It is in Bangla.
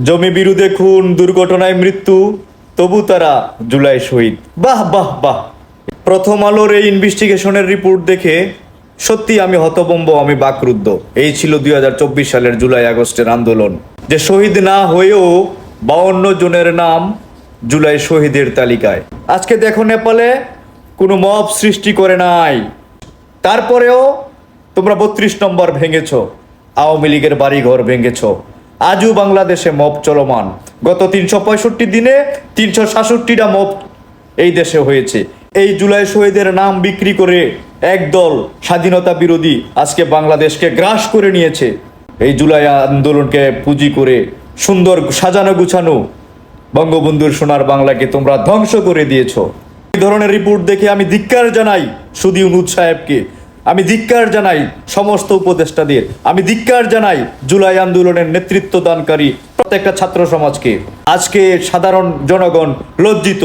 জমি বিরোধে খুন, দুর্ঘটনায় মৃত্যু, তবু তারা জুলাই শহীদ। বাহ বাহ বাহ। প্রথম আলোর এই ইনভেস্টিগেশনের রিপোর্ট দেখে সত্যি আমি হতভম্ব, আমি বাকরুদ্ধ। এই ছিল 2024 সালের জুলাই আগস্টের আন্দোলন, যে শহীদ না হয়েও 52 জনের নাম জুলাই শহীদের তালিকায়। আজকে দেখো নেপালে কোনো মব সৃষ্টি করে নাই, তারপরেও তোমরা 32 নম্বর ভেঙেছ, আওয়ামী লীগের বাড়িঘর ভেঙেছ। আজও বাংলাদেশে মব চলমান। গত 365 দিনে 366টা মব এই দেশে হয়েছে। এই জুলাই শহীদের নাম বিক্রি করে একদল স্বাধীনতা বিরোধী আজকে বাংলাদেশকে গ্রাস করে নিয়েছে। এই জুলাই আন্দোলনকে পুঁজি করে সুন্দর সাজানো গুছানো বঙ্গবন্ধুর সোনার বাংলাকে তোমরা ধ্বংস করে দিয়েছ। এই ধরনের রিপোর্ট দেখে আমি ধিক্কার জানাই সুধী অনুজ সাহেবকে, আমি ধিক্কার জানাই সমস্ত উপদেষ্টাদের, আমি ধিক্কার জানাই জুলাই আন্দোলনের নেতৃত্ব দানকারী প্রত্যেকটা ছাত্র সমাজকে। আজকে সাধারণ জনগণ লজ্জিত।